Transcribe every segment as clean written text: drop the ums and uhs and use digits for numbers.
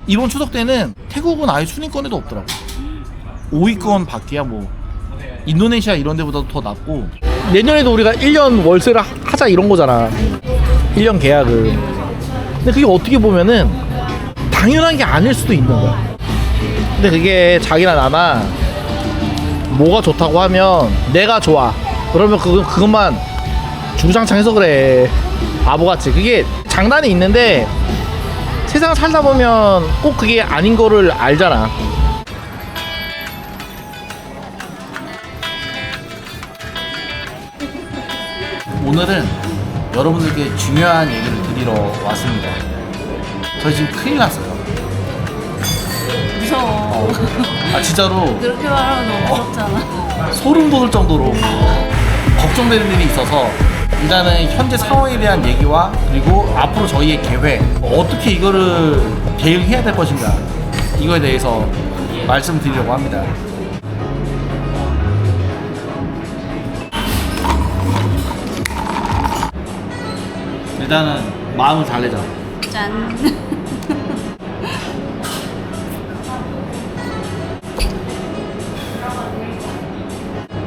이번 추석 때는 태국은 아예 순위권에도 없더라고. 5위권 밖이야. 뭐 인도네시아 이런 데보다도 더 낮고. 내년에도 우리가 1년 월세를 하자 이런 거잖아. 1년 계약을. 근데 그게 어떻게 보면은 당연한 게 아닐 수도 있는 거야. 근데 그게 자기나 나나 뭐가 좋다고 하면 내가 좋아 그러면 그것만 주구장창 해서 그래. 바보같이. 그게 장단이 있는데 세상 살다 보면 꼭 그게 아닌 거를 알잖아. 오늘은 여러분들께 중요한 얘기를 드리러 왔습니다. 저희 지금 큰일 났어요. 무서워. 아 진짜로 그렇게 말하면 너무 무섭잖아. 소름 돋을 정도로 걱정되는 일이 있어서 일단은 현재 상황에 대한 얘기와 그리고 앞으로 저희의 계획, 어떻게 이거를 대응해야 될 것인가, 이거에 대해서 말씀드리려고 합니다. 일단은 마음을 달래자. 짠.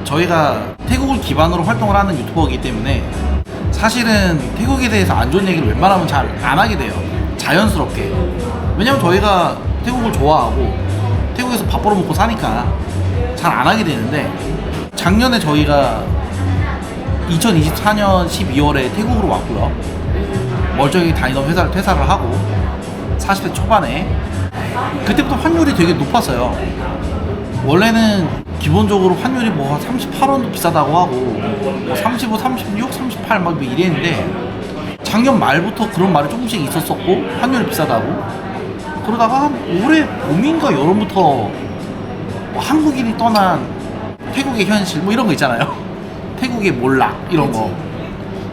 저희가 태국을 기반으로 활동을 하는 유튜버이기 때문에 사실은 태국에 대해서 안 좋은 얘기를 웬만하면 잘 안 하게 돼요. 자연스럽게. 왜냐면 저희가 태국을 좋아하고 태국에서 밥 벌어먹고 사니까 잘 안 하게 되는데, 작년에 저희가 2024년 12월에 태국으로 왔고요. 멀쩡히 다니던 회사를 퇴사를 하고 40대 초반에 그때부터 환율이 되게 높았어요. 원래는 기본적으로 환율이 뭐 38원도 비싸다고 하고 뭐 35, 36, 38 막 이랬는데, 작년 말부터 그런 말이 조금씩 있었었고 환율이 비싸다고. 그러다가 한 올해 봄인가 여름부터 뭐 한국인이 떠난 태국의 현실 뭐 이런 거 있잖아요. 태국의 몰락 이런 거,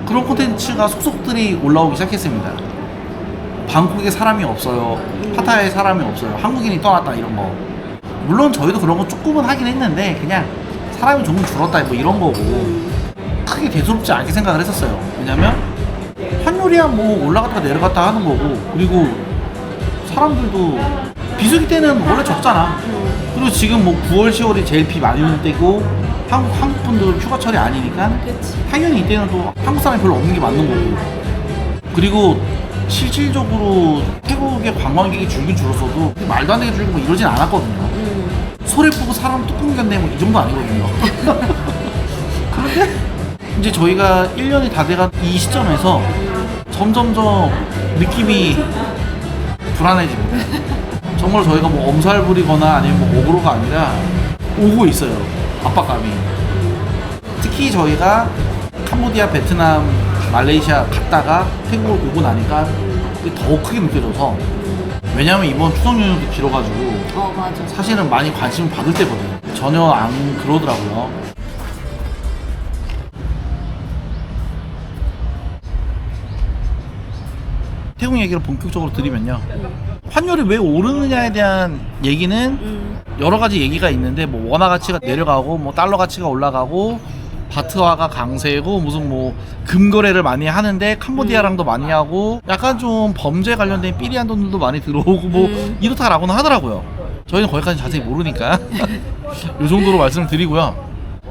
그런 콘텐츠가 속속들이 올라오기 시작했습니다. 방콕에 사람이 없어요, 파타야에 사람이 없어요, 한국인이 떠났다 이런 거. 물론 저희도 그런 거 조금은 하긴 했는데 그냥 사람이 조금 줄었다 뭐 이런 거고 크게 대수롭지 않게 생각을 했었어요. 왜냐면 환율이야 뭐 올라갔다 내려갔다 하는 거고, 그리고 사람들도 비수기 때는 원래 적잖아. 그리고 지금 뭐 9월 10월이 제일 비 많이 오는 때고 한국 분들 휴가철이 아니니까 그치. 당연히 이때는 또 한국 사람이 별로 없는 게 맞는 거고. 그리고 실질적으로 태국의 관광객이 줄긴 줄었어도 말도 안 되게 줄고 뭐 이러진 않았거든요. 소리 보고 사람 뚜껑 견내 뭐 이 정도 아니거든요. 그런데 이제 저희가 1년이 다 돼간 이 시점에서 점점점 느낌이 불안해집니다. 정말 저희가 뭐 엄살 부리거나 아니면 뭐 억울로가 아니라 오고 있어요. 압박감이. 특히 저희가 캄보디아, 베트남, 말레이시아 갔다가 태국을 오고 나니까 그게 더 크게 느껴져서. 왜냐면 이번 추석 연휴도 길어가지고 맞아. 사실은 많이 관심을 받을 때거든요. 전혀 안 그러더라고요. 태국 얘기를 본격적으로 드리면요, 환율이 왜 오르느냐에 대한 얘기는 여러 가지 얘기가 있는데, 뭐 원화 가치가 내려가고 뭐 달러 가치가 올라가고 바트화가 강세고 무슨 뭐 금거래를 많이 하는데 캄보디아랑도 많이 하고 약간 좀 범죄 관련된 삐리한 돈들도 많이 들어오고 뭐 이렇다라고는 하더라고요. 저희는 거기까지 자세히 모르니까 이 정도로 말씀을 드리고요.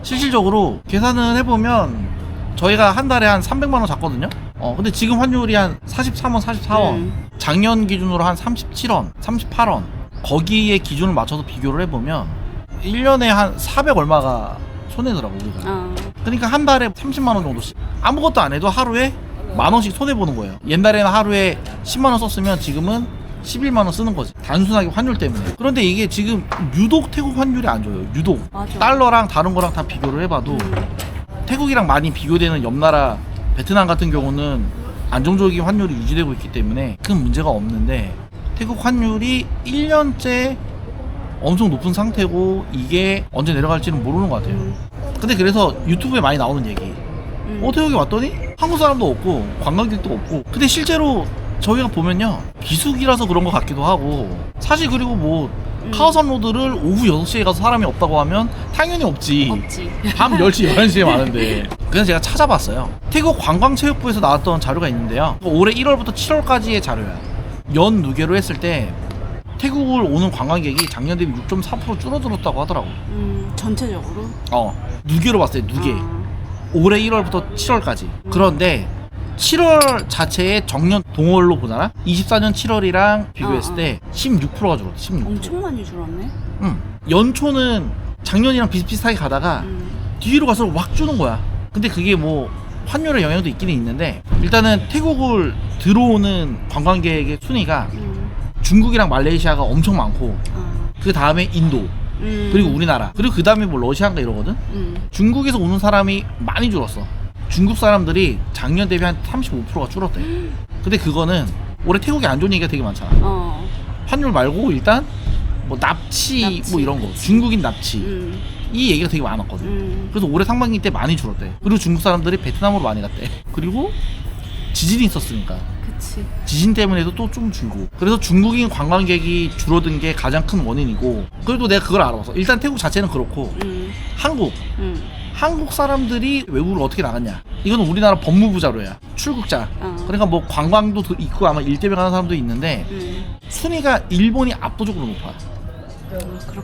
실질적으로 계산을 해보면 저희가 한 달에 한 300만 원 잡거든요. 근데 지금 환율이 한 43원, 44원, 작년 기준으로 한 37원, 38원, 거기에 기준을 맞춰서 비교를 해보면 1년에 한 400 얼마가 손해더라고 우리가. 그러니까 한 달에 30만 원 정도씩 아무것도 안 해도 하루에 만 원씩 손해 보는 거예요. 옛날에는 하루에 10만 원 썼으면 지금은 11만 원 쓰는 거지, 단순하게 환율 때문에. 그런데 이게 지금 유독 태국 환율이 안 좋아요. 유독. 맞아. 달러랑 다른 거랑 다 비교를 해봐도 태국이랑 많이 비교되는 옆나라 베트남 같은 경우는 안정적인 환율이 유지되고 있기 때문에 큰 문제가 없는데, 태국 환율이 1년째 엄청 높은 상태고 이게 언제 내려갈지는 모르는 것 같아요. 근데 그래서 유튜브에 많이 나오는 얘기, 태국에 왔더니 한국 사람도 없고 관광객도 없고. 근데 실제로 저희가 보면요, 비수기라서 그런 것 같기도 하고. 사실 그리고 뭐 카오산 로드를 오후 6시에 가서 사람이 없다고 하면 당연히 없지. 밤 10시, 11시에 많은데. 그래서 제가 찾아봤어요. 태국 관광체육부에서 나왔던 자료가 있는데요, 올해 1월부터 7월까지의 자료야. 연 누계로 했을 때 태국을 오는 관광객이 작년 대비 6.4% 줄어들었다고 하더라고. 전체적으로? 누계로 봤을 때 누계. 올해 1월부터 7월까지. 그런데 7월 자체의 정년 동월로 보잖아? 24년 7월이랑 비교했을 때 16%가 줄었대. 16%. 엄청 많이 줄었네. 연초는 작년이랑 비슷비슷하게 가다가 뒤로 가서 확 주는 거야. 근데 그게 뭐 환율의 영향도 있기는 있는데, 일단은 태국을 들어오는 관광객의 순위가 중국이랑 말레이시아가 엄청 많고, 그 다음에 인도, 그리고 우리나라, 그리고 그 다음에 뭐 러시아인가 이러거든. 중국에서 오는 사람이 많이 줄었어. 중국 사람들이 작년 대비 한 35%가 줄었대. 근데 그거는 올해 태국이 안 좋은 얘기가 되게 많잖아. 환율 말고 일단 뭐 납치 뭐 이런 거, 중국인 납치, 이 얘기가 되게 많았거든. 그래서 올해 상반기 때 많이 줄었대. 그리고 중국 사람들이 베트남으로 많이 갔대. 그리고 지진이 있었으니까 그치. 지진 때문에도 또 좀 줄고, 그래서 중국인 관광객이 줄어든 게 가장 큰 원인이고, 그래도 내가 그걸 알아봤어. 일단 태국 자체는 그렇고, 한국 사람들이 외국으로 어떻게 나갔냐, 이건 우리나라 법무부 자료야. 출국자. 그러니까 뭐 관광도 있고 아마 일 때문에 가는 사람도 있는데 순위가 일본이 압도적으로 높아.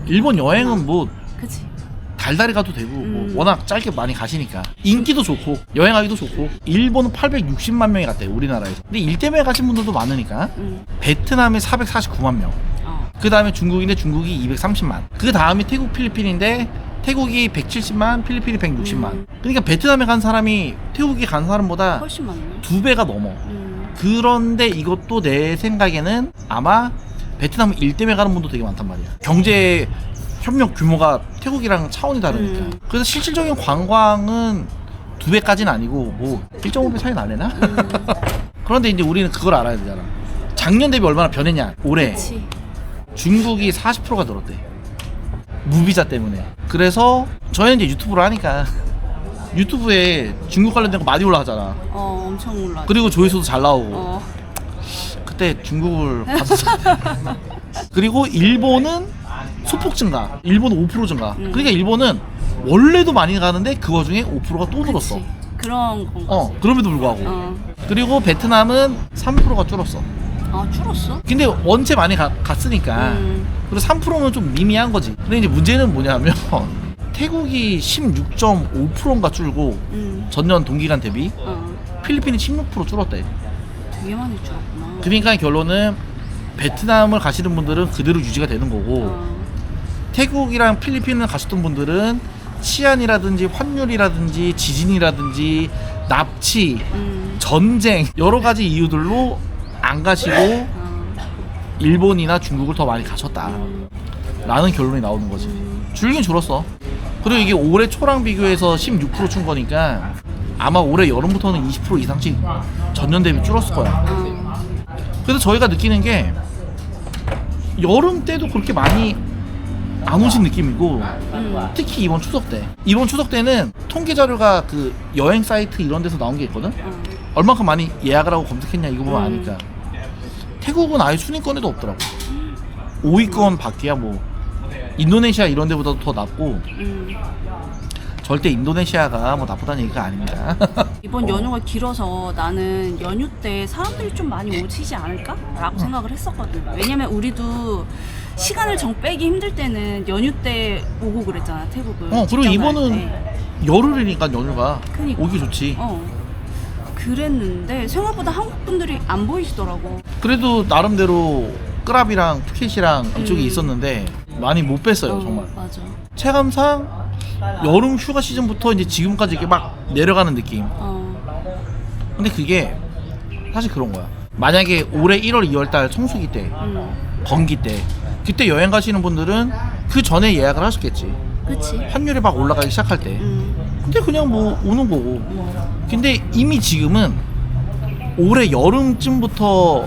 일본 여행은 뭐 그치. 달달이 가도 되고 뭐 워낙 짧게 많이 가시니까 인기도 좋고 여행하기도 좋고. 일본은 860만 명이 갔대요, 우리나라에서. 근데 일 때문에 가신 분들도 많으니까. 베트남이 449만 명, 그 다음에 중국인데 중국이 230만, 그 다음이 태국 필리핀인데 태국이 170만, 필리핀이 160만. 그러니까 베트남에 간 사람이 태국에 간 사람보다 훨씬 많네. 2배가 넘어. 그런데 이것도 내 생각에는 아마 베트남 일 때문에 가는 분도 되게 많단 말이야. 경제 협력 규모가 태국이랑 차원이 다르니까. 그래서 실질적인 관광은 2배까지는 아니고 뭐 1.5배 차이 나려나? 그런데 이제 우리는 그걸 알아야 되잖아. 작년 대비 얼마나 변했냐. 올해 그치. 중국이 40%가 늘었대, 무비자 때문에. 그래서 저희는 이제 유튜브를 하니까 유튜브에 중국 관련된 거 많이 올라가잖아. 엄청 올라. 그리고 조회수도 잘 나오고. 그때 중국을 봤었어. 그리고 일본은 소폭 증가, 일본은 5% 증가. 그러니까 일본은 원래도 많이 가는데 그 와중에 5%가 또 늘었어. 그치. 그런 건가. 그럼에도 불구하고. 그리고 베트남은 3%가 줄었어. 줄었어? 근데 원체 많이 갔으니까. 그리고 3%는 좀 미미한 거지. 근데 이제 문제는 뭐냐면 태국이 16.5%인가 줄고 전년 동기간 대비, 필리핀이 16% 줄었대. 되게 많이 줄었구나. 그러니까 결론은 베트남을 가시는 분들은 그대로 유지가 되는 거고, 태국이랑 필리핀을 가셨던 분들은 치안이라든지 환율이라든지 지진이라든지 납치, 전쟁, 여러 가지 이유들로 안 가시고 일본이나 중국을 더 많이 가셨다 라는 결론이 나오는 거지. 줄긴 줄었어. 그리고 이게 올해 초랑 비교해서 16% 준 거니까 아마 올해 여름부터는 20% 이상씩 전년 대비 줄었을 거야. 그래서 저희가 느끼는 게 여름 때도 그렇게 많이 안 오신 느낌이고, 특히 이번 추석 때는 통계 자료가 그 여행 사이트 이런 데서 나온 게 있거든. 얼마큼 많이 예약을 하고 검색했냐 이거 보면 아니까. 태국은 아예 순위권에도 없더라고. 5위권 밖이야. 뭐 인도네시아 이런 데보다도 더 낮고. 절대 인도네시아가 뭐 나쁘다는 얘기가 아닙니다. 이번 연휴가 길어서 나는 연휴 때 사람들이 좀 많이 오시지 않을까? 라고 생각을 했었거든. 왜냐면 우리도 시간을 정 빼기 힘들 때는 연휴 때 오고 그랬잖아, 태국을. 그리고 이번은 열흘이니까 연휴가 그러니까. 오기 좋지. 그랬는데 생각보다 한국 분들이 안 보이시더라고. 그래도 나름대로 끄랍이랑 푸켓이랑 이쪽에 있었는데 많이 못 뺐어요, 정말. 맞아. 체감상 여름 휴가 시즌부터 이제 지금까지 이렇게 막 내려가는 느낌. 근데 그게 사실 그런 거야. 만약에 올해 1월, 2월 달 성수기 때, 건기 때, 그때 여행 가시는 분들은 그 전에 예약을 하셨겠지. 그치. 환율이 막 올라가기 시작할 때. 근데 그냥 뭐 오는 거고. 근데 이미 지금은 올해 여름쯤부터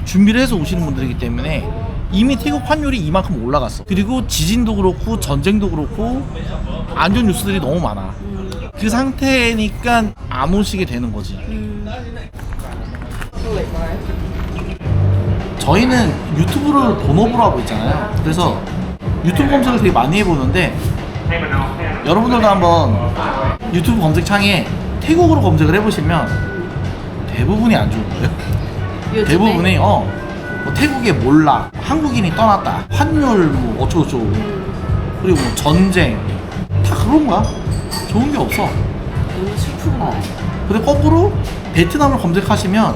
준비를 해서 오시는 분들이기 때문에 이미 태국 환율이 이만큼 올라갔어. 그리고 지진도 그렇고 전쟁도 그렇고 안 좋은 뉴스들이 너무 많아. 그 상태니까 안 오시게 되는 거지. 저희는 유튜브를 본업으로 하고 있잖아요. 그래서 유튜브 검색을 되게 많이 해보는데, 여러분들도 한번 유튜브 검색창에 태국으로 검색을 해보시면 대부분이 안 좋은 거예요. 요즘에? 대부분이 뭐 태국의 몰락, 한국인이 떠났다, 환율 뭐 어쩌고저쩌고, 그리고 뭐 전쟁, 다 그런 거야. 좋은 게 없어. 너무 슬프구나. 근데 거꾸로 베트남을 검색하시면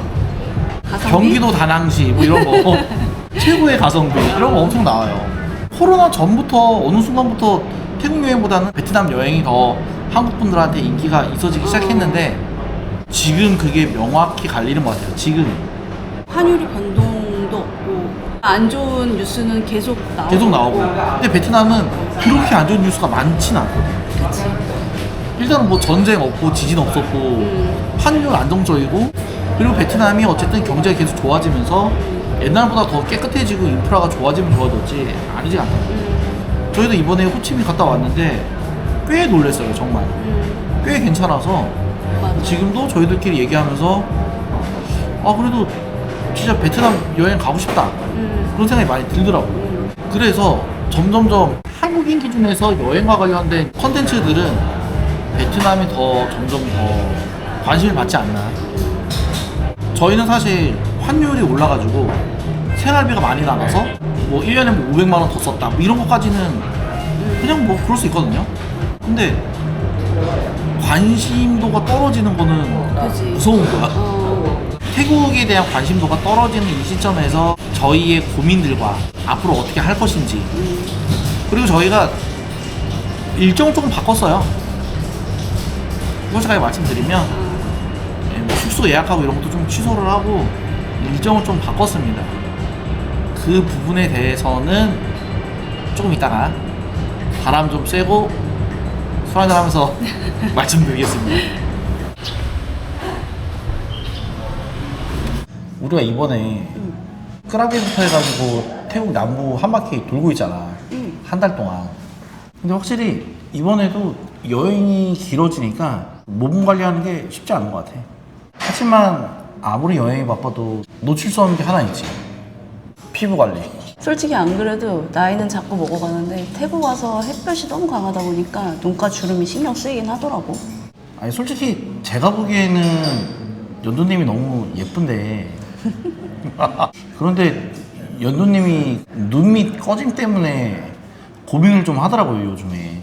가성비? 경기도 다낭시 뭐 이런 거 최고의 가성비 이런 거 엄청 나와요. 코로나 전부터 어느 순간부터 태국 여행보다는 베트남 여행이 더 한국 분들한테 인기가 있어지기 시작했는데 지금 그게 명확히 갈리는 것 같아요. 지금 환율이 변동도 없고 안 좋은 뉴스는 계속 나오고. 근데 베트남은 그렇게 안 좋은 뉴스가 많지는 않거든요. 그치. 일단은 뭐 전쟁 없고 지진 없었고 환율 안정적이고, 그리고 베트남이 어쨌든 경제가 계속 좋아지면서 옛날보다 더 깨끗해지고 인프라가 좋아지면 좋아졌지 아니지 않다. 저희도 이번에 호치민 갔다 왔는데 꽤 놀랐어요. 정말 꽤 괜찮아서 맞아. 지금도 저희들끼리 얘기하면서 아 그래도 진짜 베트남 여행 가고 싶다 그런 생각이 많이 들더라고요. 그래서 점점점 한국인 기준에서 여행과 관련된 컨텐츠들은 베트남이 더 점점 더 관심을 받지 않나. 저희는 사실 환율이 올라가지고 생활비가 많이 나가서 뭐 1년에 뭐 500만 원 더 썼다 뭐 이런 것까지는 그냥 뭐 그럴 수 있거든요. 근데 관심도가 떨어지는 거는 그치. 무서운 거야. 태국에 대한 관심도가 떨어지는 이 시점에서 저희의 고민들과 앞으로 어떻게 할 것인지, 그리고 저희가 일정을 조금 바꿨어요. 솔직하게 말씀드리면 뭐 숙소 예약하고 이런 것도 좀 취소를 하고 일정을 좀 바꿨습니다. 그 부분에 대해서는 조금 이따가 바람 좀 쐬고 술 한잔 하면서 말씀드리겠습니다. 우리가 이번에 끄라비부터 해가지고 태국 남부 한 바퀴 돌고 있잖아. 한 달 동안. 근데 확실히 이번에도 여행이 길어지니까 몸 관리하는 게 쉽지 않은 것 같아. 하지만 아무리 여행이 바빠도 놓칠 수 없는 게 하나 있지. 피부 관리. 솔직히 안 그래도 나이는 자꾸 먹어가는데 태국 와서 햇볕이 너무 강하다 보니까 눈가 주름이 신경 쓰이긴 하더라고. 아니 솔직히 제가 보기에는 연두님이 너무 예쁜데 그런데 연두님이 눈 밑 꺼짐 때문에 고민을 좀 하더라고요 요즘에.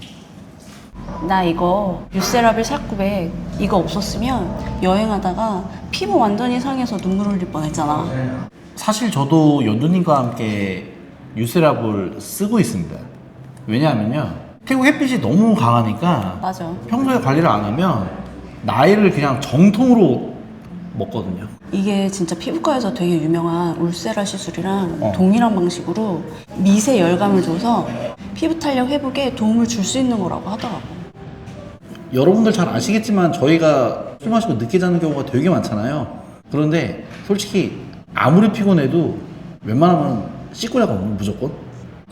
나 이거 유세라빌 4900 이거 없었으면 여행하다가 피부 완전히 상해서 눈물 흘릴 뻔했잖아. 사실 저도 연두님과 함께 유세라볼 쓰고 있습니다. 왜냐하면요 태국 햇빛이 너무 강하니까 맞아. 평소에 관리를 안 하면 나이를 그냥 정통으로 먹거든요. 이게 진짜 피부과에서 되게 유명한 울세라 시술이랑 동일한 방식으로 미세 열감을 줘서 피부 탄력 회복에 도움을 줄 수 있는 거라고 하더라고. 여러분들 잘 아시겠지만 저희가 술 마시고 늦게 자는 경우가 되게 많잖아요. 그런데 솔직히 아무리 피곤해도 웬만하면 씻고 자거든요. 무조건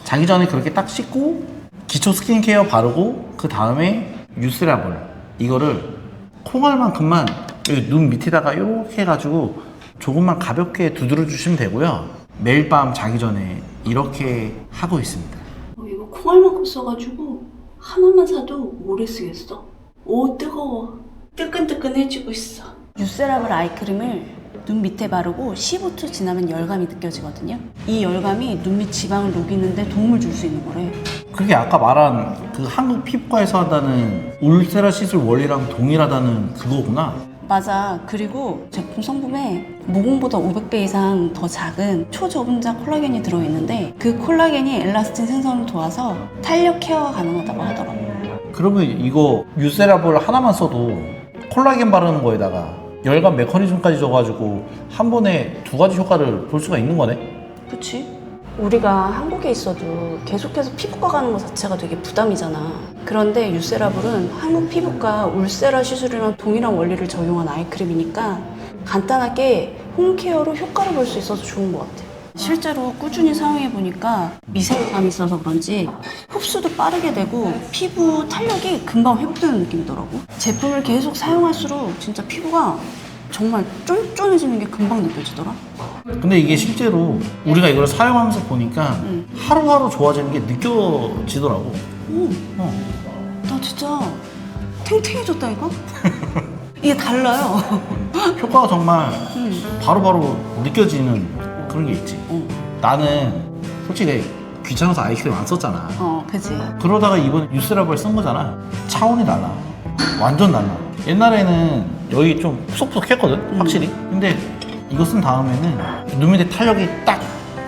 자기 전에 그렇게 딱 씻고 기초 스킨케어 바르고 그 다음에 유세라볼 이거를 콩알만큼만 여기 눈 밑에다가 이렇게 해가지고 조금만 가볍게 두드려 주시면 되고요. 매일 밤 자기 전에 이렇게 하고 있습니다. 이거 콩알만큼 써가지고 하나만 사도 오래 쓰겠어. 오 뜨거워. 뜨끈뜨끈해지고 있어. 유세라블 아이크림을 눈 밑에 바르고 15초 지나면 열감이 느껴지거든요. 이 열감이 눈 밑 지방을 녹이는데 도움을 줄 수 있는 거래. 그게 아까 말한 그 한국 피부과에서 한다는 울세라 시술 원리랑 동일하다는 그거구나. 맞아. 그리고 제품 성분에 모공보다 500배 이상 더 작은 초저분자 콜라겐이 들어있는데 그 콜라겐이 엘라스틴 생성을 도와서 탄력 케어가 가능하다고 하더라고. 그러면 이거 유세라볼 하나만 써도 콜라겐 바르는 거에다가 열감 메커니즘까지 줘가지고 한 번에 두 가지 효과를 볼 수가 있는 거네? 그치? 우리가 한국에 있어도 계속해서 피부과 가는 것 자체가 되게 부담이잖아. 그런데 유세라블은 한국 피부과 울세라 시술이랑 동일한 원리를 적용한 아이크림이니까 간단하게 홈케어로 효과를 볼 수 있어서 좋은 것 같아. 실제로 꾸준히 사용해보니까 미세감이 있어서 그런지 흡수도 빠르게 되고 피부 탄력이 금방 회복되는 느낌이더라고. 제품을 계속 사용할수록 진짜 피부가 정말 쫀쫀해지는 게 금방 느껴지더라. 근데 이게 실제로 우리가 이걸 사용하면서 보니까 하루하루 좋아지는 게 느껴지더라고. 나 진짜 탱탱해졌다니까? 이게 달라요. 효과가 정말 바로바로 느껴지는 그런 게 있지. 어. 나는 솔직히 귀찮아서 아이크림 안 썼잖아. 그치. 그러다가 이번에 뉴스라벨 쓴 거잖아. 차원이 달라. 완전 달라. 옛날에는 여기 좀 푸석푸석했거든, 확실히. 근데 이거 쓴 다음에는 눈 밑에 탄력이 딱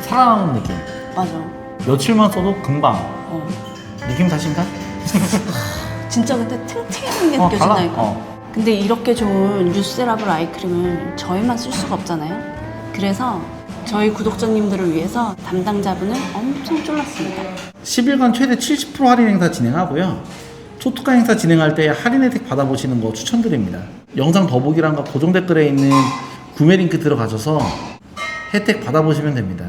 살아나는 느낌. 맞아. 며칠만 써도 금방. 느낌 탓인가? 진짜 근데 탱탱한 게 달라. 느껴진다니까. 근데 이렇게 좋은 뉴세라블 아이크림을 저희만 쓸 수가 없잖아요. 그래서 저희 구독자님들을 위해서 담당자분을 엄청 쫄랐습니다. 10일간 최대 70% 할인 행사 진행하고요. 초특가 행사 진행할 때 할인 혜택 받아보시는 거 추천드립니다. 영상 더보기란과 고정 댓글에 있는 구매 링크 들어가셔서 혜택 받아보시면 됩니다.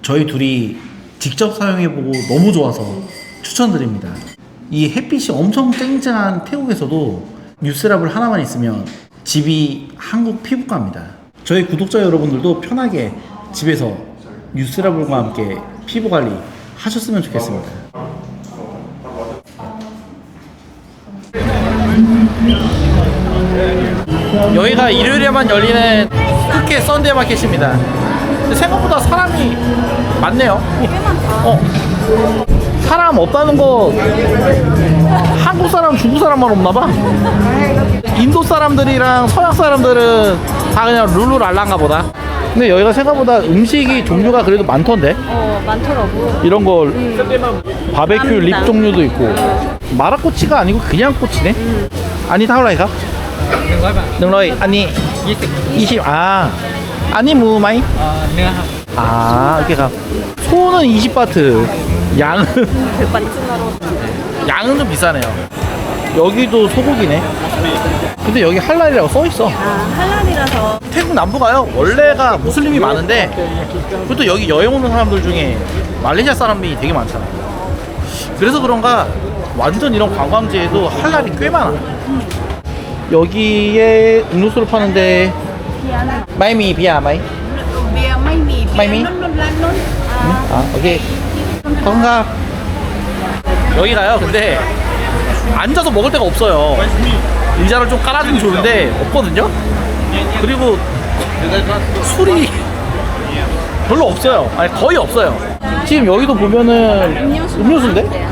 저희 둘이 직접 사용해보고 너무 좋아서 추천드립니다. 이 햇빛이 엄청 쨍쨍한 태국에서도 뉴세라블 하나만 있으면 집이 한국 피부과입니다. 저희 구독자 여러분들도 편하게 집에서 뉴세라블과 함께 피부 관리 하셨으면 좋겠습니다. 여기가 일요일에만 열리는 푸켓 썬데이 마켓입니다. 근데 생각보다 사람이 많네요. 꽤 많다. 사람 없다는 거 한국 사람, 중국 사람만 없나봐. 인도 사람들이랑 서양 사람들은 다 그냥 룰루랄라인가 보다. 근데 여기가 생각보다 음식이 종류가 그래도 많던데. 많더라고. 이런 거 바베큐 립 종류도 있고. 마라꼬치가 아니고 그냥 꼬치네. 아니 타올라이가? 능로이 아니 20 아니 무마이? 이렇게 가. 소는 20바트, 양은 100바트. 양은 좀 비싸네요. 여기도 소고기네. 근데 여기 할랄이라고 써있어. 할랄이라서. 태국 남부가요 원래가 무슬림이 많은데 그것도 여기 여행 오는 사람들 중에 말레이시아 사람이 되게 많잖아요. 그래서 그런가 완전 이런 관광지에도 할랄이 꽤 많아. 여기에 음료수를 파는데 마이미 비야 마이? 마이미? 오케이. 건가? 여기가요 근데 앉아서 먹을 데가 없어요. 의자를 좀 깔아주면 좋은데 없거든요. 그리고 술이 별로 없어요. 아니 거의 없어요. 지금 여기도 보면은 음료수인데?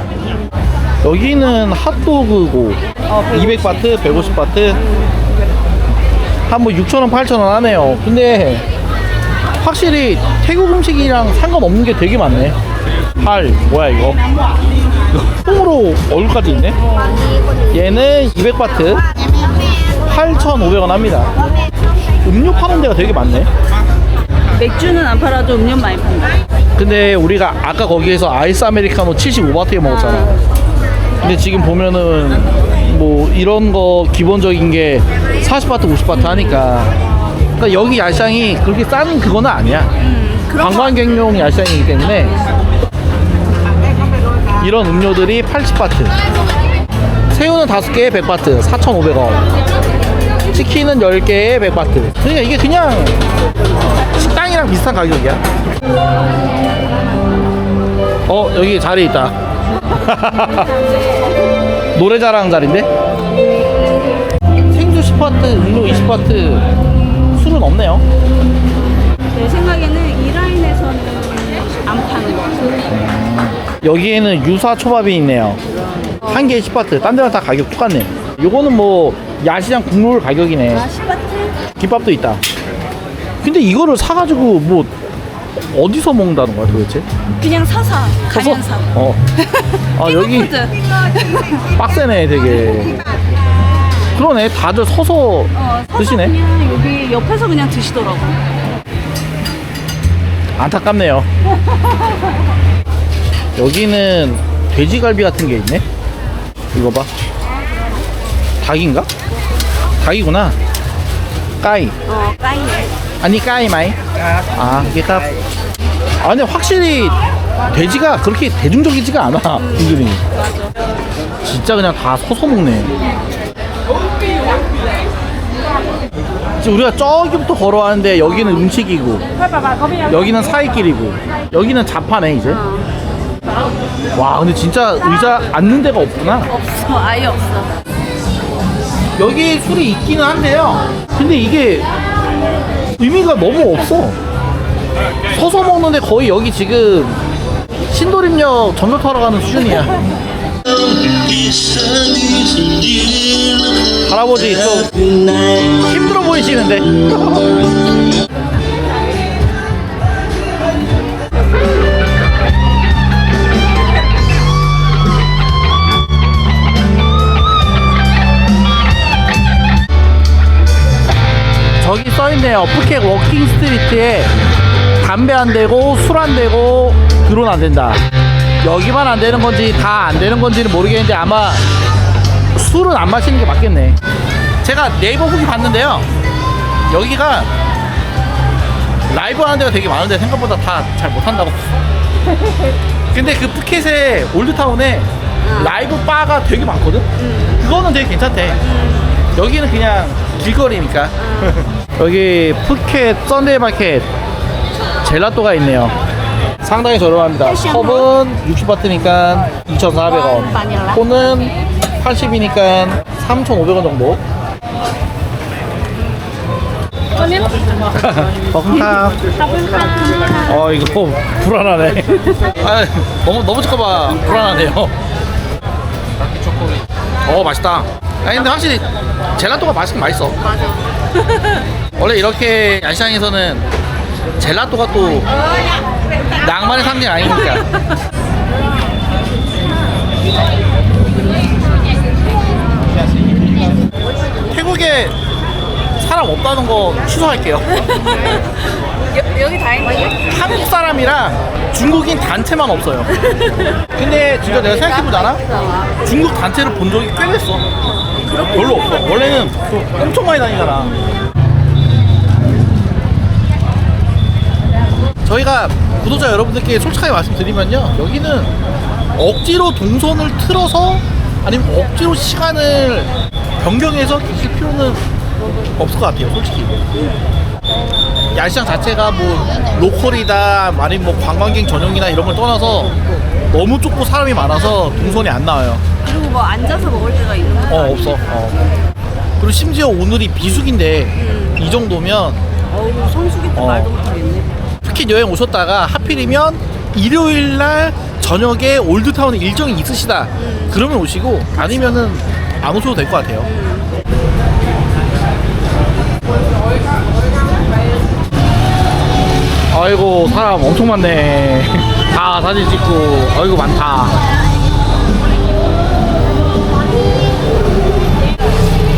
여기는 핫도그고 200바트, 150바트 한 뭐 6,000원, 8,000원 하네요. 근데 확실히 태국 음식이랑 상관없는 게 되게 많네. 뭐야 이거? 통으로 얼굴까지 있네? 얘는 200바트 8,500원 합니다. 음료 파는 데가 되게 많네. 맥주는 안 팔아도 음료 많이 판다. 근데 우리가 아까 거기에서 아이스 아메리카노 75바트에 먹었잖아. 근데 지금 보면은 뭐 이런 거 기본적인 게 40바트 50바트 하니까 그러니까 여기 야시장이 그렇게 싼 그거는 아니야. 관광객용 야시장이기 때문에 이런 음료들이 80바트, 새우는 5개에 100바트 4,500원, 치킨은 10개에 100바트. 그러니까 이게 그냥 식당이랑 비슷한 가격이야. 여기 자리 있다. 노래자랑 자리인데? 생수 10바트, 음료 20바트, 술은 없네요. 내 생각에는 이 라인에서는 안 파는 거 같아. 여기에는 유사 초밥이 있네요. 한 개에 10바트. 딴 데랑 다 가격 똑같네. 요거는 뭐 야시장 국룰 가격이네. 10바트? 김밥도 있다. 근데 이거를 사가지고 뭐 어디서 먹는다는 거야 도대체? 그냥 가면 사. 여기 핑크푸드. 빡세네 되게. 그러네, 다들 서서 드시네. 그냥 여기 옆에서 그냥 드시더라고. 안타깝네요. 여기는 돼지갈비 같은 게 있네. 이거 봐. 닭인가? 닭이구나. 까이. 까이네. 아니 까이 마이. 이게 딱. 근데 확실히 돼지가 그렇게 대중적이지가 않아. 은근히. 진짜 그냥 다 서서 먹네. 지금 우리가 저기부터 걸어왔는데 여기는 음식이고 여기는 사이길이고 여기는 자파네 이제. 와 근데 진짜 의자 앉는 데가 없구나. 없어, 아예 없어. 여기 술이 있기는 한데요. 근데 이게 의미가 너무 없어. 서서 먹는데 거의 여기 지금 신도림역 전철 타러 가는 수준이야. 할아버지 좀 힘들어 보이시는데. 저기 써있네요. 푸켓 워킹 스트리트에 담배 안 되고 술 안 되고 드론 안 된다. 여기만 안 되는 건지 다 안 되는 건지는 모르겠는데 아마 술은 안 마시는 게 맞겠네. 제가 네이버 후기 봤는데요. 여기가 라이브 하는 데가 되게 많은데 생각보다 다 잘 못한다고. 근데 그 푸켓의 올드타운에 라이브 바가 되게 많거든? 그거는 되게 괜찮대. 여기는 그냥 길거리니까. 여기 푸켓 썬데이 마켓 젤라또가 있네요. 상당히 저렴합니다. 컵은 60바트니까 2,400원. 콘은 80이니까 3,500원 정도. 버금탕. 이거 불안하네. 너무 잠깐만 불안하네요. 맛있다. 아니 근데 확실히 젤라또가 맛있긴 맛있어. 맞아. 원래 이렇게 야시장에서는 젤라또가 또 낭만의 상징 아닙니까? 태국에 사람 없다는 거 취소할게요. 여기 다행이에요? 한국 사람이랑 중국인 단체만 없어요. 근데 진짜 내가 생각해보잖아? 중국 단체를 본 적이 꽤 됐어. 별로 없어. 원래는 엄청 많이 다니잖아. 저희가 구독자 여러분들께 솔직하게 말씀드리면요, 여기는 억지로 동선을 틀어서 아니면 억지로 시간을 변경해서 계실 필요는 없을 것 같아요, 솔직히. 야시장 자체가 뭐 로컬이다 아니면 뭐 관광객 전용이나 이런 걸 떠나서 너무 좁고 사람이 많아서 동선이 안 나와요. 그리고 뭐 앉아서 먹을 때가 있는 것도 아니고. 없어. 그리고 심지어 오늘이 비수기인데 이 정도면 성수기 때 말도 못하겠네. 푸켓 여행 오셨다가 하필이면 일요일날 저녁에 올드타운에 일정이 있으시다 그러면 오시고 아니면은 안 오셔도 될 것 같아요. 아이고 사람 엄청 많네. 다 사진 찍고. 아이고 많다.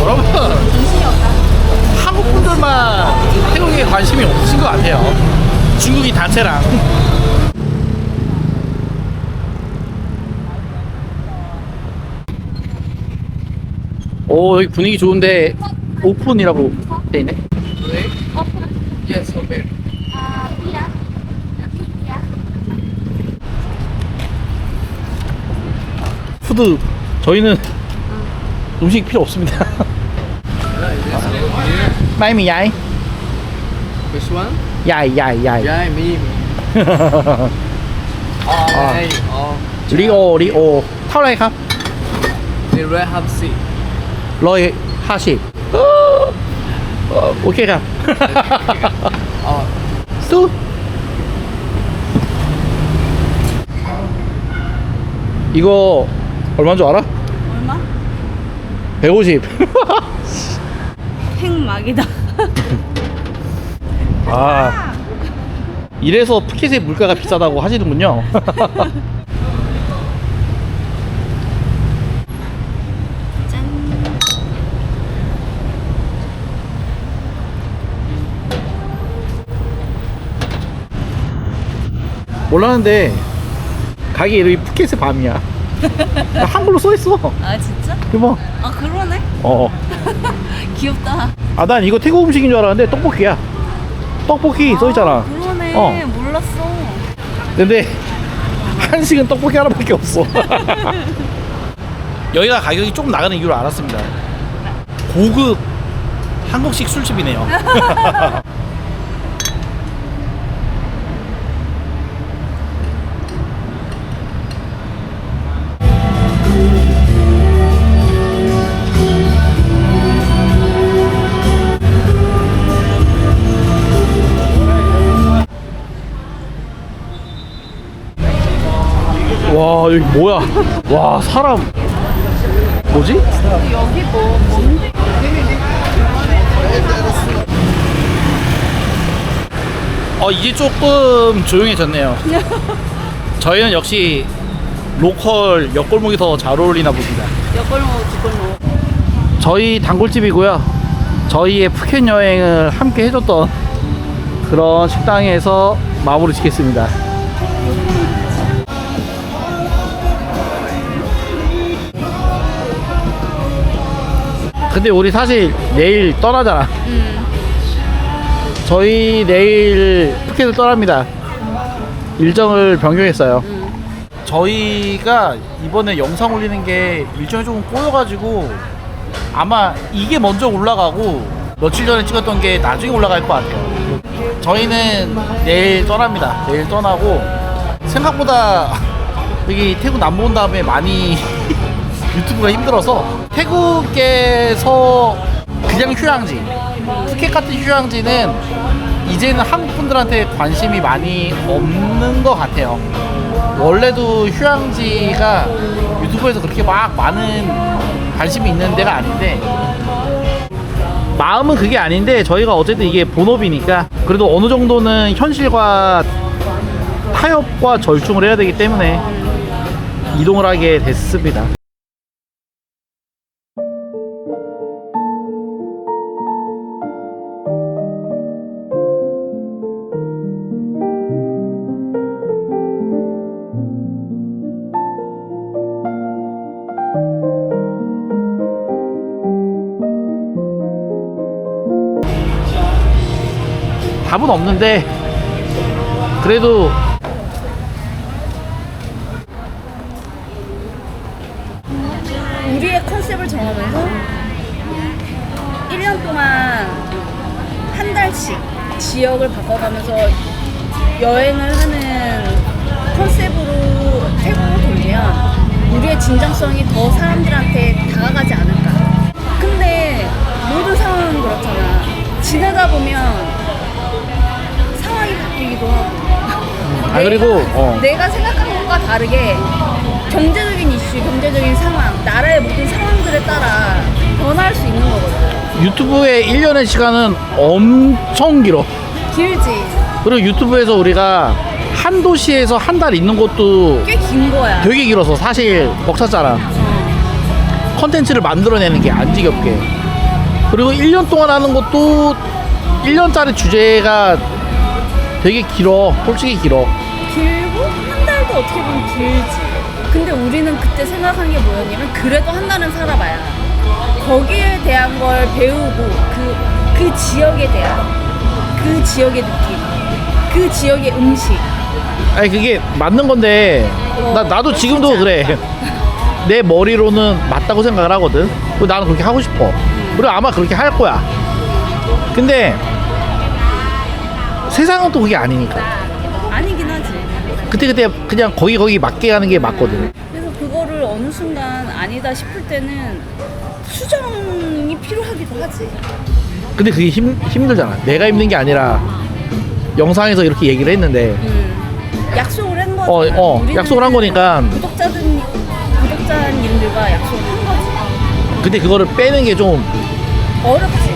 여러분 한국 분들만 태국에 관심이 없으신 것 같아요. 중국인 단체랑. 오 여기 분위기 좋은데 오픈이라고 돼 있네. Yes, open. 푸드 저희는 음식 필요 없습니다. 마이미 야이 Which one? 야이 야이 야이. Yeah, me. Hey, 리오 ท่าไรครับ the red hub seat. 150 โอเคครับ 수 이거 얼마인 줄 알아? 얼마? 150. 팽막이다. 아 이래서 푸켓의 물가가 비싸다고 하시는군요. 짠. 몰랐는데 가게 이름이 푸켓의 밤이야. 한글로 써있어. 아 진짜? 이거 아 그러네. 귀엽다. 난 이거 태국 음식인 줄 알았는데 떡볶이야. 떡볶이 써있잖아. 그러네. 몰랐어. 근데 한식은 떡볶이 하나밖에 없어. 여기가 가격이 조금 나가는 이유를 알았습니다. 고급 한국식 술집이네요. 와 여기 뭐야? 와 사람 뭐지? 여기 뭔데? 이제 조금 조용해졌네요. 저희는 역시 로컬 옆골목이 더 잘 어울리나 봅니다. 옆골목 뒷골목. 저희 단골집이고요. 저희의 푸켓 여행을 함께 해줬던 그런 식당에서 마무리 짓겠습니다. 근데 우리 사실 내일 떠나잖아. 저희 내일 푸켓을 떠납니다. 일정을 변경했어요. 저희가 이번에 영상 올리는 게 일정이 조금 꼬여가지고 아마 이게 먼저 올라가고 며칠 전에 찍었던 게 나중에 올라갈 것 같아요. 저희는 내일 떠납니다. 내일 떠나고 생각보다 여기 태국 남부 온 다음에 많이 유튜브가 힘들어서 태국에서 그냥 휴양지, 푸켓 같은 휴양지는 이제는 한국 분들한테 관심이 많이 없는 것 같아요. 원래도 휴양지가 유튜브에서 그렇게 막 많은 관심이 있는 데가 아닌데, 마음은 그게 아닌데 저희가 어쨌든 이게 본업이니까 그래도 어느 정도는 현실과 타협과 절충을 해야 되기 때문에 이동을 하게 됐습니다. 답은 없는데 그래도 우리의 컨셉을 정하면서 1년 동안 한 달씩 지역을 바꿔가면서 여행을 하는 컨셉으로 태국을 돌리면 우리의 진정성이 더 사람들한테 다가가지 않을까. 근데 모든 상황은 그렇잖아. 지나다 보면 상황이 바뀌기도 하고. 그리고 내가 생각한 것과 다르게 경제적인 이슈, 경제적인 상황, 나라의 모든 상황들에 따라 변화할 수 있는 거거든. 유튜브의 1년의 시간은 엄청 길어. 길지. 그리고 유튜브에서 우리가 한 도시에서 한 달 있는 것도 꽤 긴 거야. 되게 길어서 사실 벅찼잖아. 컨텐츠를 만들어내는 게 안 지겹게. 그리고 1년 동안 하는 것도 1년짜리 주제가 되게 길어. 솔직히 길어. 길고 한 달도 어떻게 보면 길지. 근데 우리는 그때 생각한 게 뭐였냐면 그래도 한 달은 살아봐야 거기에 대한 걸 배우고 그 지역에 대한 그 지역의 느낌, 그 지역의 음식. 아니 그게 맞는 건데 나도 지금도 그래. 내 머리로는 맞다고 생각을 하거든. 그리고 나는 그렇게 하고 싶어. 그리고 아마 그렇게 할 거야. 근데 세상은 또 그게 아니니까. 아니긴 하지. 그때 그냥 거기 맞게 가는 게 맞거든. 그래서 그거를 어느 순간 아니다 싶을 때는 수정이 필요하기도 하지. 근데 그게 힘들잖아. 내가 힘든 게 아니라 영상에서 이렇게 얘기를 했는데 약속을 한 거지. 약속을 한 거니까. 구독자님들과 약속을 한 거지. 근데 그거를 빼는 게 좀 어렵지.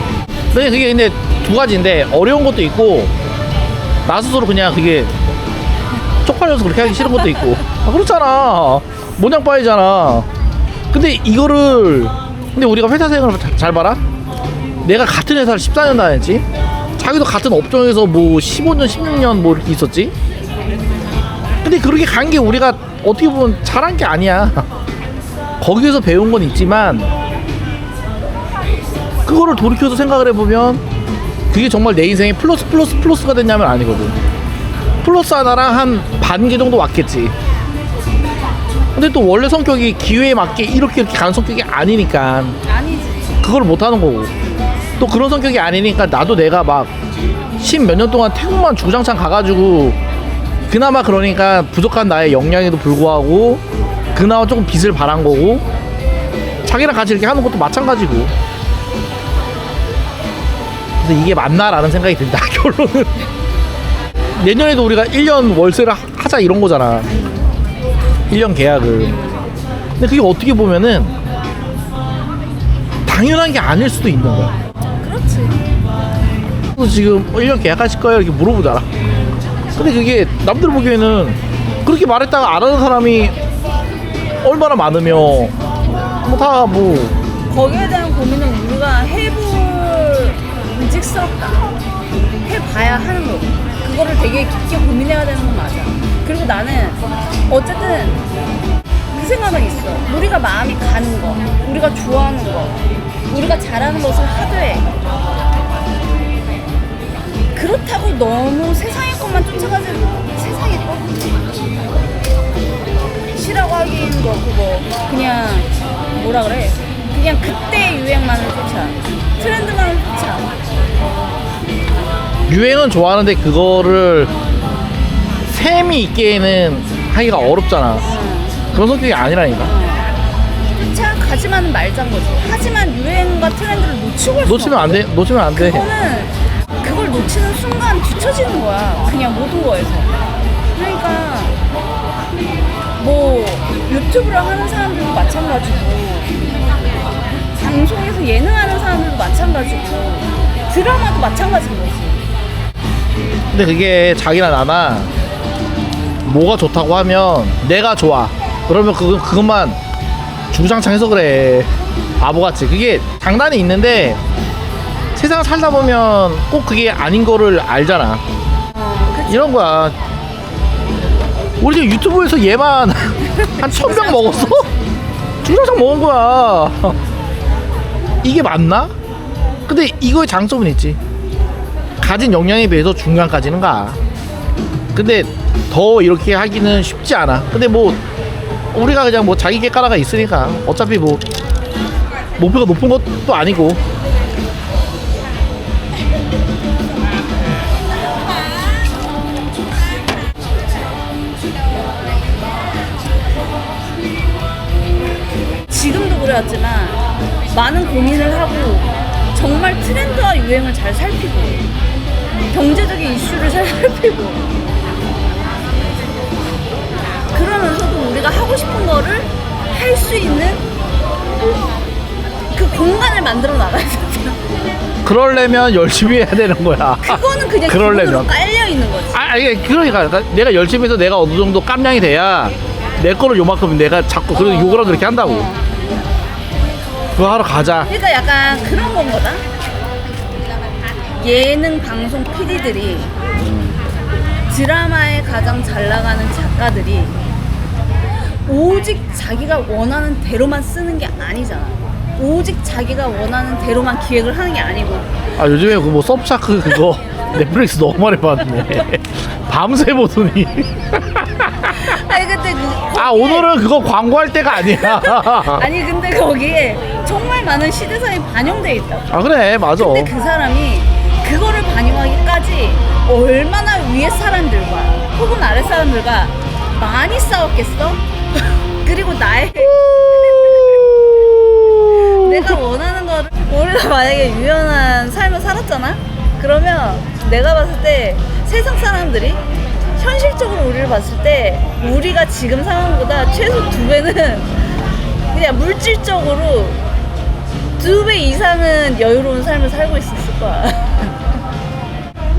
그게 근데 두 가지인데 어려운 것도 있고 나 스스로 그냥 그게 쪽팔려서 그렇게 하기 싫은 것도 있고. 그렇잖아. 모냥 빠이잖아. 근데 우리가 회사 생활을 잘 봐라. 내가 같은 회사를 14년 다녔지. 자기도 같은 업종에서 뭐 15년 16년 뭐 이렇게 있었지. 근데 그렇게 간 게 우리가 어떻게 보면 잘한 게 아니야. 거기에서 배운 건 있지만 그거를 돌이켜서 생각을 해보면 그게 정말 내 인생에 플러스가 됐냐면 아니거든. 플러스 하나랑 한 반 개 정도 왔겠지. 근데 또 원래 성격이 기회에 맞게 이렇게 가는 성격이 아니니까 아니지. 그걸 못하는 거고, 또 그런 성격이 아니니까 나도 내가 막 10 몇 년 동안 태국만 주구장창 가가지고 그나마 그러니까 부족한 나의 역량에도 불구하고 그나마 조금 빚을 바란 거고, 자기랑 같이 이렇게 하는 것도 마찬가지고. 그래서 이게 맞나라는 생각이 든다. 결론은 내년에도 우리가 1년 월세를 하자 이런 거잖아. 1년 계약을. 근데 그게 어떻게 보면은 당연한 게 아닐 수도 있는 거야. 그렇지. 그래서 지금 1년 계약하실 거예요? 이렇게 물어보잖아. 근데 그게 남들 보기에는 그렇게 말했다가 안 하는 사람이 얼마나 많으며 거기에 대한 고민은 우리가 해볼 의직스럽다. 해봐야 하는 거고. 그거를 되게 깊게 고민해야 되는 건 맞아. 그리고 나는 어쨌든 그 생각은 있어. 우리가 마음이 가는 거, 우리가 좋아하는 거, 우리가 잘하는 것을 하되 그렇다고 너무 세상의 것만 쫓아가지. 세상의 것? 시라고 하긴 그렇고 뭐 그냥 뭐라 그래? 그냥 그때 유행만을 쫓아, 트렌드만을 쫓아. 유행은 좋아하는데 그거를 셈이 있게는 하기가 어렵잖아. 그런 성격이 아니라니까. 쫓아 가지만은 말자는 거지. 하지만 유행과 트렌드를 놓치고 할 수는 놓치면 안 돼. 놓치면 안 돼. 그거는 그걸 놓치는 순간 뒤처지는 거야. 그냥 모든 거에서. 그러니까 뭐 유튜브를 하는 사람들도 마찬가지고 방송에서 예능하는 사람들도 마찬가지고 드라마도 마찬가지인 거지. 근데 그게 자기나 나나 뭐가 좋다고 하면 내가 좋아. 그러면 그것만 주구장창 해서 그래. 바보같이. 그게 장단이 있는데 세상 살다 보면 꼭 그게 아닌 거를 알잖아. 이런 거야. 우리 지금 유튜브에서 얘만 한 1000병 먹었어? 주구장창 먹은 거야. 이게 맞나? 근데 이거의 장점은 있지. 가진 역량에 비해서 중간까지는 가. 근데 더 이렇게 하기는 쉽지 않아. 근데 뭐 우리가 그냥 뭐 자기 객가라가 있으니까 어차피 뭐 목표가 높은 것도 아니고. 지금도 그래왔지만 많은 고민을 하고 정말 트렌드와 유행을 잘 살피고 경제적인 이슈를 잘 살피고 그러면서도 우리가 하고 싶은 거를 할 수 있는 그 공간을 만들어 나가야 돼. 그러려면 열심히 해야 되는 거야. 그거는 그냥 그러려면. 기본으로 깔려 있는 거지. 아니 그러니까 내가 열심히 해서 내가 어느 정도 깜냥이 돼야 내 거를 요만큼 내가 자꾸 그런 욕을 하고 그렇게 한다고. 그거 하러 가자. 그러니까 약간 그런 건 거다. 예능 방송 PD들이 드라마에 가장 잘 나가는 작가들이 오직 자기가 원하는 대로만 쓰는 게 아니잖아. 오직 자기가 원하는 대로만 기획을 하는 게 아니고. 아 요즘에 그 뭐 서브샤크 그거 넷플릭스 너무 많이 봤네. 밤새 보더니. 아니 근데 아 오늘은 그거 광고할 때가 아니야. 아니 근데 거기에 정말 많은 시대사에 반영돼 있다고. 아 그래 맞아. 근데 그 사람이 그거를 반영하기까지 얼마나 위에 사람들과 혹은 아래 사람들과 많이 싸웠겠어? 그리고 내가 원하는 거를 우리가 만약에 유연한 삶을 살았잖아? 그러면 내가 봤을 때 세상 사람들이 현실적으로 우리를 봤을 때 우리가 지금 상황보다 최소 2배는 그냥 물질적으로 2배 이상은 여유로운 삶을 살고 있었을 거야.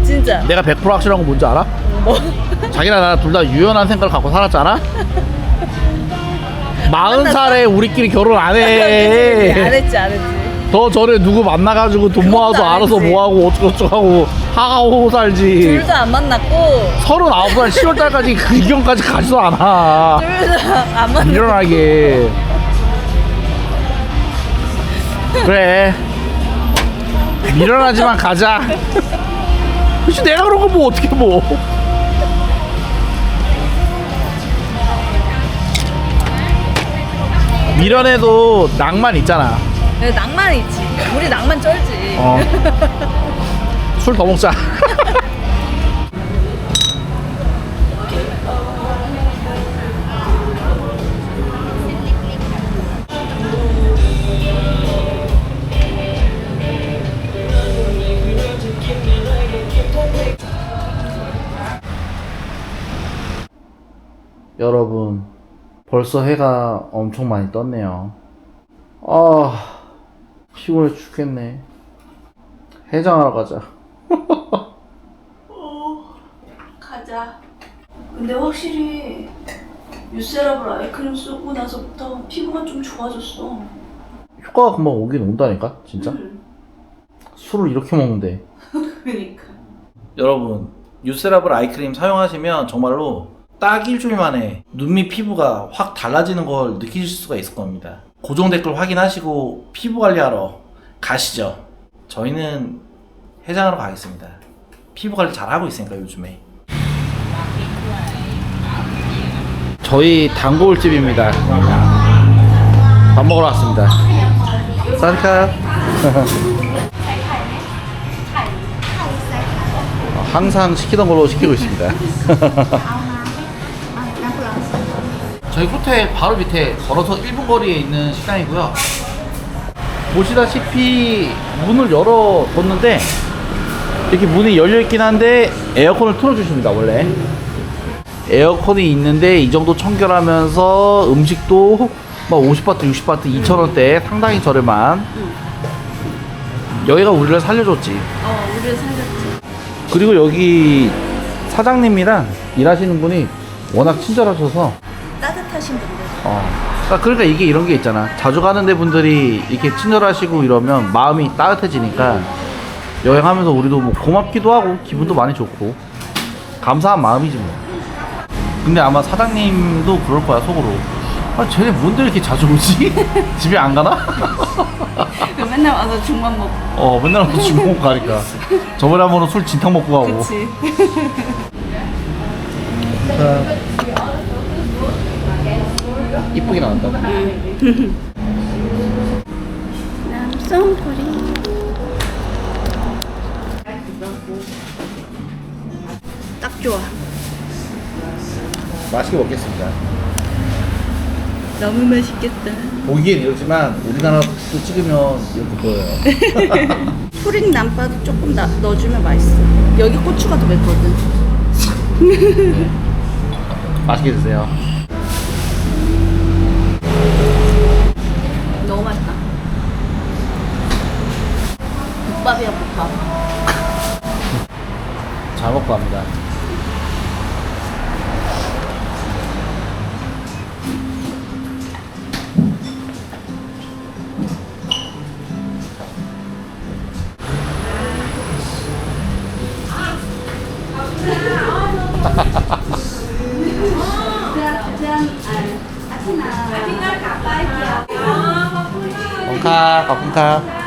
진짜. 내가 100% 확실한 건 뭔지 알아? 뭐? 자기랑 나랑 둘 다 유연한 생각을 갖고 살았잖아? 40살에 우리끼리 결혼 안 그치, 해. 안 했지. 더 전에 누구 만나가지고 돈 모아서 그것도 안 알아서 했지. 뭐하고 어쩌고저쩌고 하고 하고 살지. 둘도 안 만났고 39살 10월달까지 그 이경까지 가지도 않아. 둘도 안 만났고 일어나게. 그래 미련하지만 가자. 그치 내가 그런 거 뭐 어떻게 뭐. 미련해도 낭만 있잖아. 낭만 있지. 우리 낭만 쩔지. 술 더 먹자. 여러분 벌써 해가 엄청 많이 떴네요. 아, 피곤해 죽겠네. 해장하러 가자. 가자. 근데 확실히 유세라블 아이크림 쓰고 나서부터 피부가 좀 좋아졌어. 효과가 금방 오긴 온다니까, 진짜. 술을 이렇게 먹는데. 그러니까. 여러분, 유세라블 아이크림 사용하시면 정말로 딱 일주일 만에 눈 밑 피부가 확 달라지는 걸 느끼실 수가 있을 겁니다. 고정 댓글 확인하시고 피부 관리하러 가시죠. 저희는 해장하러 가겠습니다. 피부 관리 잘 하고 있으니까 요즘에. 저희 단골집입니다. 밥 먹으러 왔습니다. 쌀까? 항상 시키던 걸로 시키고 있습니다. 저희 호텔 바로 밑에 걸어서 1분 거리에 있는 식당이고요. 보시다시피 문을 열어뒀는데 이렇게 문이 열려있긴 한데 에어컨을 틀어주십니다. 원래 에어컨이 있는데 이 정도 청결하면서 음식도 막 50바트, 60바트, 2,000원대 상당히 저렴한. 여기가 우리를 살려줬지. 우리를 살렸지. 그리고 여기 사장님이랑 일하시는 분이 워낙 친절하셔서 따뜻하신 분들. 그러니까 이게 이런 게 있잖아. 자주 가는데 분들이 이렇게 친절하시고 이러면 마음이 따뜻해지니까 여행하면서 우리도 뭐 고맙기도 하고 기분도 많이 좋고 감사한 마음이지 뭐. 근데 아마 사장님도 그럴 거야 속으로. 아 쟤네 뭔데 이렇게 자주 오지? 집에 안 가나? 맨날 와서 죽만 먹고. 맨날 와서 술 먹고 가니까. 저번에 한 번은 술 진탕 먹고 가고. 그치. 이쁘게 나온다. 남성거리. 딱 좋아. 맛있게 먹겠습니다. 너무 맛있겠다. 보기엔 이렇지만 우리나라도 찍으면 이렇게 보여요. 토릭 남바도 조금 넣어주면 맛있어. 여기 고추가 더 맵거든. 맛있게 드세요. 너무 맛있다. 국밥이야 국밥. 잘 먹고 갑니다. 콩카, 콩카.